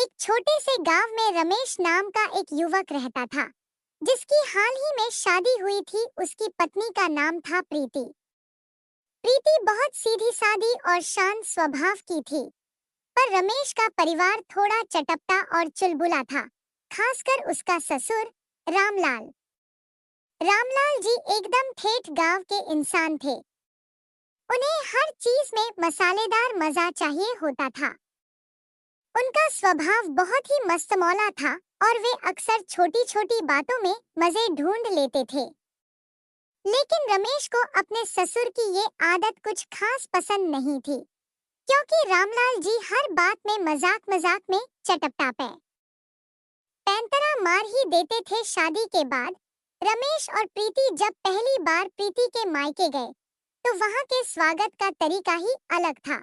एक छोटे से गांव में रमेश नाम का एक युवक रहता था, जिसकी हाल ही में शादी हुई थी। उसकी पत्नी का नाम था प्रीति। प्रीति बहुत सीधी सादी और शांत स्वभाव की थी, पर रमेश का परिवार थोड़ा चटपटा और चुलबुला था, खासकर उसका ससुर रामलाल। रामलाल जी एकदम ठेठ गांव के इंसान थे। उन्हें हर चीज में मसालेदार मजा चाहिए होता था। उनका स्वभाव बहुत ही मस्तमौला था और वे अक्सर छोटी छोटी बातों में मजे ढूंढ लेते थे। लेकिन रमेश को अपने ससुर की ये आदत कुछ खास पसंद नहीं थी, क्योंकि रामलाल जी हर बात में मजाक मजाक में चटपटा पैंतरा मार ही देते थे। शादी के बाद रमेश और प्रीति जब पहली बार प्रीति के मायके गए, तो वहां के स्वागत का तरीका ही अलग था।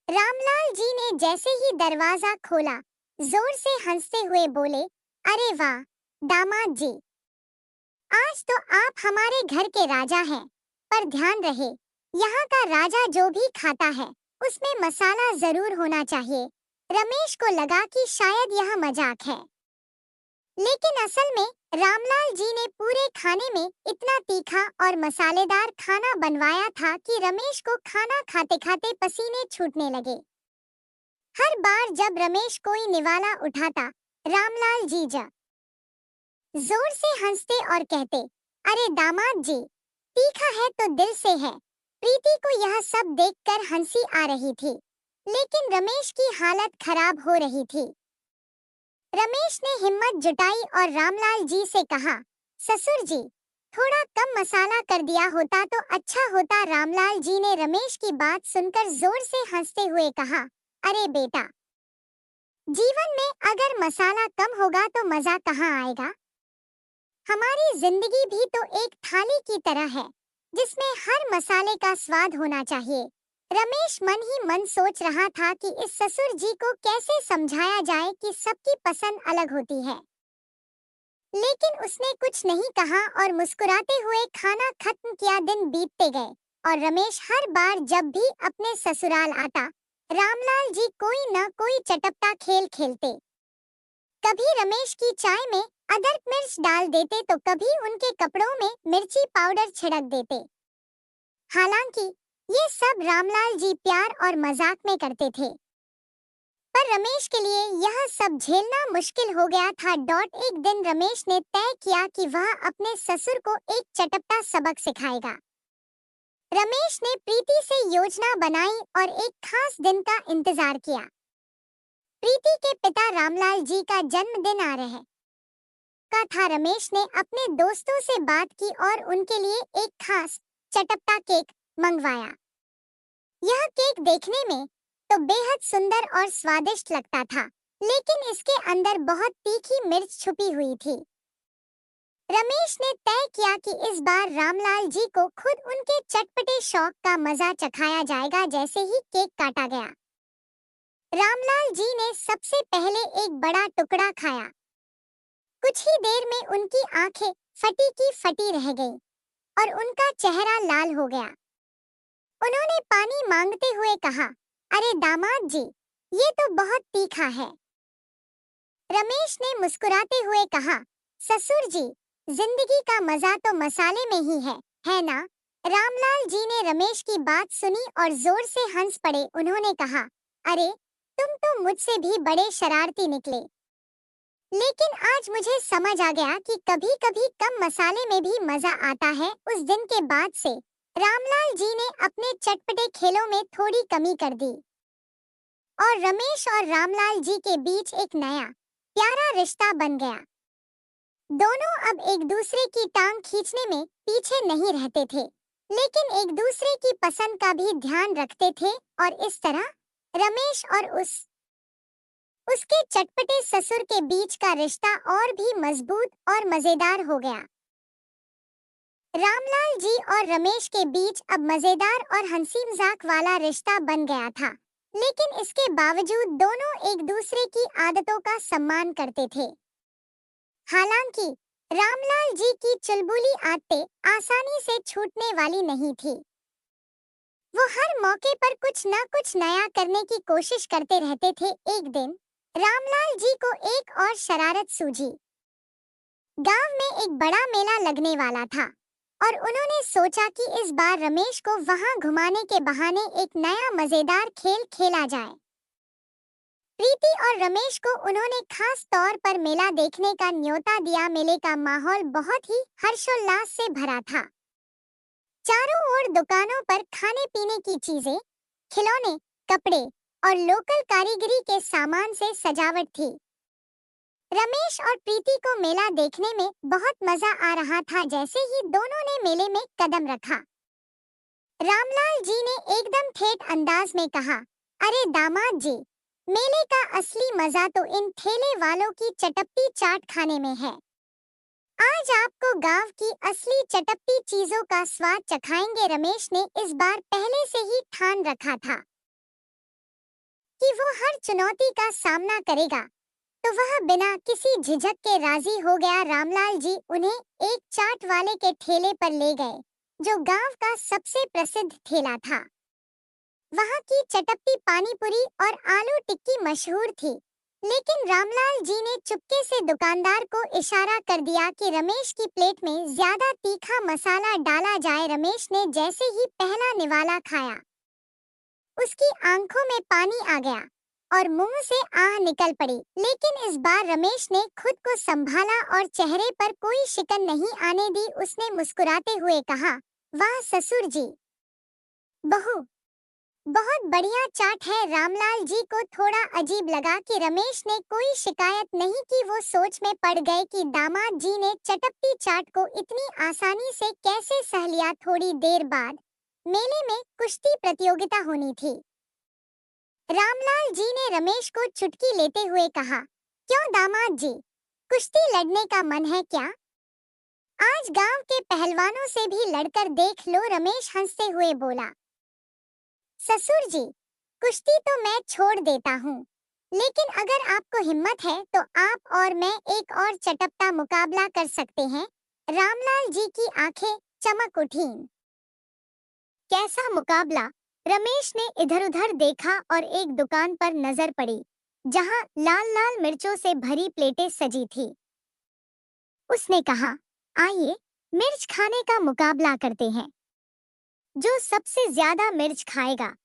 रामलाल जी ने जैसे ही दरवाजा खोला, जोर से हंसते हुए बोले, अरे वाह दामाद जी, आज तो आप हमारे घर के राजा हैं। पर ध्यान रहे, यहाँ का राजा जो भी खाता है उसमें मसाला जरूर होना चाहिए। रमेश को लगा कि शायद यह मजाक है, लेकिन असल में रामलाल जी ने पूरे खाने में इतना तीखा और मसालेदार खाना बनवाया था कि रमेश को खाना खाते खाते पसीने छूटने लगे। हर बार जब रमेश कोई निवाला उठाता, रामलाल जी जोर से हंसते और कहते, अरे दामाद जी, तीखा है तो दिल से है। प्रीति को यह सब देखकर हंसी आ रही थी, लेकिन रमेश की हालत खराब हो रही थी। रमेश ने हिम्मत जुटाई और रामलाल जी से कहा, ससुर जी, थोड़ा कम मसाला कर दिया होता तो अच्छा होता। रामलाल जी ने रमेश की बात सुनकर जोर से हंसते हुए कहा, अरे बेटा, जीवन में अगर मसाला कम होगा तो मजा कहाँ आएगा। हमारी जिंदगी भी तो एक थाली की तरह है, जिसमें हर मसाले का स्वाद होना चाहिए। रमेश मन ही मन सोच रहा था कि इस ससुर जी को कैसे समझाया जाए कि सबकी पसंद अलग होती है। लेकिन उसने कुछ नहीं कहा और मुस्कुराते हुए खाना खत्म किया। दिन बीतते गए और रमेश हर बार जब भी अपने ससुराल आता, रामलाल जी कोई न कोई चटपटा खेल खेलते। कभी रमेश की चाय में अदरक मिर्च डाल देते तो कभी उनके कपड़ों में मिर्ची पाउडर छिड़क देते। हालांकि ये सब रामलाल जी प्यार और मजाक में करते थे, पर रमेश के लिए यह सब झेलना मुश्किल हो गया था। एक दिन रमेश ने तय किया कि वह अपने ससुर को एक चटपटा सबक सिखाएगा। रमेश ने प्रीति से योजना बनाई और एक खास दिन का इंतजार किया। प्रीति के पिता रामलाल जी का जन्मदिन आ रहे का था। रमेश ने अपने दोस्तों से बात की और उनके लिए एक खास चटपटा केक मंगवाया। यह केक देखने में तो बेहद सुंदर और स्वादिष्ट लगता था, लेकिन इसके अंदर बहुत तीखी मिर्च छुपी हुई थी। रमेश ने तय किया कि इस बार रामलाल जी को खुद उनके चटपटे शौक का मजा चखाया जाएगा। जैसे ही केक काटा गया, रामलाल जी ने सबसे पहले एक बड़ा टुकड़ा खाया। कुछ ही देर में उनकी आंखें फटी की फटी रह गईं और उनका चेहरा लाल हो गया। उन्होंने पानी मांगते हुए कहा, अरे दामाद जी, ये तो बहुत तीखा है। रमेश ने मुस्कुराते हुए कहा, ससुर जी, जिंदगी का मजा तो मसाले में ही है ना। रामलाल जी ने रमेश की बात सुनी और जोर से हंस पड़े। उन्होंने कहा, अरे तुम तो मुझसे भी बड़े शरारती निकले। लेकिन आज मुझे समझ आ गया कि कभी कभी कम मसाले में भी मजा आता है। उस दिन के बाद से रामलाल जी ने अपने चटपटे खेलों में थोड़ी कमी कर दी और रमेश और रामलाल जी के बीच एक नया प्यारा रिश्ता बन गया। दोनों अब एक दूसरे की टांग खींचने में पीछे नहीं रहते थे, लेकिन एक दूसरे की पसंद का भी ध्यान रखते थे और इस तरह रमेश और उसके चटपटे ससुर के बीच का रिश्ता और भी मजबूत और मजेदार हो गया। रामलाल जी और रमेश के बीच अब मजेदार और हंसी मजाक वाला रिश्ता बन गया था, लेकिन इसके बावजूद दोनों एक दूसरे की आदतों का सम्मान करते थे। हालांकि रामलाल जी की चुलबुली आदतें आसानी से छूटने वाली नहीं थी। वो हर मौके पर कुछ न कुछ नया करने की कोशिश करते रहते थे। एक दिन रामलाल जी को एक और शरारत सूझी। गांव में एक बड़ा मेला लगने वाला था और उन्होंने सोचा कि इस बार रमेश को वहां घुमाने के बहाने एक नया मजेदार खेल खेला जाए। प्रीति और रमेश को उन्होंने खास तौर पर मेला देखने का न्योता दिया। मेले का माहौल बहुत ही हर्षोल्लास से भरा था। चारों ओर दुकानों पर खाने पीने की चीजें, खिलौने, कपड़े और लोकल कारीगरी के सामान से सजावट थी। रमेश और प्रीति को मेला देखने में बहुत मजा आ रहा था। जैसे ही दोनों ने मेले में कदम रखा, रामलाल जी ने एकदम ठेठ अंदाज में कहा, अरे दामाद जी, मेले का असली मजा तो इन ठेले वालों की चटपटी चाट खाने में है। आज आपको गांव की असली चटपटी चीजों का स्वाद चखाएंगे। रमेश ने इस बार पहले से ही ठान रखा था कि वो हर चुनौती का सामना करेगा, तो वह बिना किसी झिझक के राजी हो गया। रामलाल जी उन्हें एक चाट वाले के ठेले पर ले गए, जो गांव का सबसे प्रसिद्ध ठेला था। वहां की चटपटी पानी पूरी और आलू टिक्की मशहूर थी, लेकिन रामलाल जी ने चुपके से दुकानदार को इशारा कर दिया कि रमेश की प्लेट में ज्यादा तीखा मसाला डाला जाए। रमेश ने जैसे ही पहला निवाला खाया, उसकी आंखों में पानी आ गया और मुंह से आह निकल पड़ी। लेकिन इस बार रमेश ने खुद को संभाला और चेहरे पर कोई शिकन नहीं आने दी। उसने मुस्कुराते हुए कहा, वाह ससुर जी, बहुत बढ़िया चाट है। रामलाल जी को थोड़ा अजीब लगा कि रमेश ने कोई शिकायत नहीं की। वो सोच में पड़ गए कि दामाद जी ने चटपटी चाट को इतनी आसानी से कैसे सह लिया। थोड़ी देर बाद मेले में कुश्ती प्रतियोगिता होनी थी। रामलाल जी ने रमेश को चुटकी लेते हुए कहा, क्यों दामाद जी, कुश्ती लड़ने का मन है क्या? आज गांव के पहलवानों से भी लड़कर देख लो। रमेश हंसते हुए बोला, ससुर जी, कुश्ती तो मैं छोड़ देता हूँ, लेकिन अगर आपको हिम्मत है तो आप और मैं एक और चटपटा मुकाबला कर सकते हैं। रामलाल जी की आंखें चमक उठीं। कैसा मुकाबला? रमेश ने इधर-उधर देखा और एक दुकान पर नजर पड़ी, जहां लाल-लाल मिर्चों से भरी प्लेटें सजी थी। उसने कहा, आइए मिर्च खाने का मुकाबला करते हैं। जो सबसे ज्यादा मिर्च खाएगा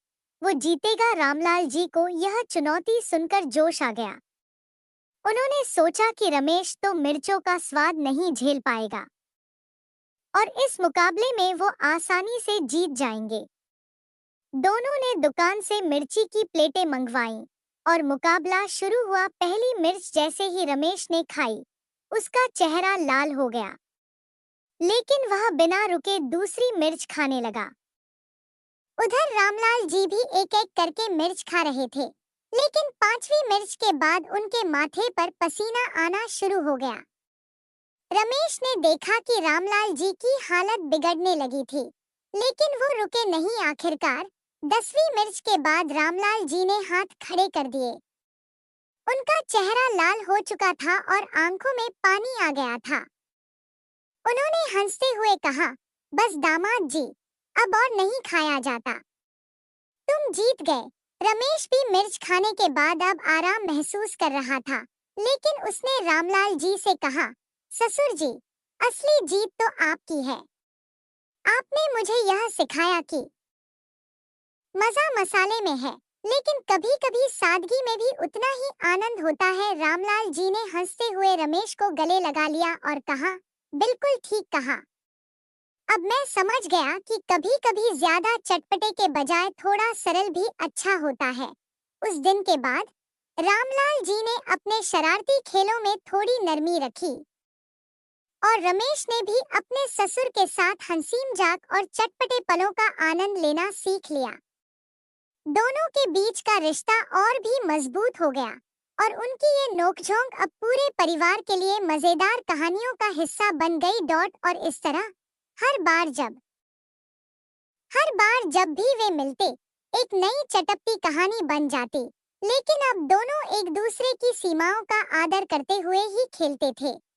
वो जीतेगा। रामलाल जी को यह चुनौती सुनकर जोश आ गया। उन्होंने सोचा कि रमेश तो मिर्चों का स्वाद नहीं झेल पाएगा और इस मुकाबले में वो आसानी से जीत जाएंगे। दोनों ने दुकान से मिर्ची की प्लेटें मंगवाईं और मुकाबला शुरू हुआ। पहली मिर्च जैसे ही रमेश ने खाई, उसका चेहरा लाल हो गया, लेकिन वह बिना रुके दूसरी मिर्च खाने लगा। उधर रामलाल जी भी एक-एक करके मिर्च खा रहे थे, लेकिन पांचवी मिर्च के बाद उनके माथे पर पसीना आना शुरू हो गया। रमेश ने देखा कि रामलाल जी की हालत बिगड़ने लगी थी, लेकिन वो रुके नहीं। आखिरकार 10वीं मिर्च के बाद रामलाल जी ने हाथ खड़े कर दिए। उनका चेहरा लाल हो चुका था और आंखों में पानी आ गया था। उन्होंने हंसते हुए कहा, बस दामाद जी, अब और नहीं खाया जाता, तुम जीत गए। रमेश भी मिर्च खाने के बाद अब आराम महसूस कर रहा था, लेकिन उसने रामलाल जी से कहा, ससुर जी, असली जीत तो आपकी है। आपने मुझे यह सिखाया कि मजा मसाले में है, लेकिन कभी-कभी सादगी में भी उतना ही आनंद होता है। रामलाल जी ने हंसते हुए रमेश को गले लगा लिया और कहा, बिल्कुल ठीक कहा। अब मैं समझ गया कि कभी-कभी ज्यादा चटपटे के बजाय थोड़ा सरल भी अच्छा होता है। उस दिन के बाद रामलाल जी ने अपने शरारती खेलों में थोड़ी नरमी रखी और रमेश ने भी अपने ससुर के साथ हंसी मजाक और चटपटे पलों का आनंद लेना सीख लिया। दोनों के बीच का रिश्ता और भी मजबूत हो गया और उनकी ये नोकझोंक अब पूरे परिवार के लिए मजेदार कहानियों का हिस्सा बन गई। और इस तरह हर बार जब भी वे मिलते, एक नई चटपटी कहानी बन जाती। लेकिन अब दोनों एक दूसरे की सीमाओं का आदर करते हुए ही खेलते थे।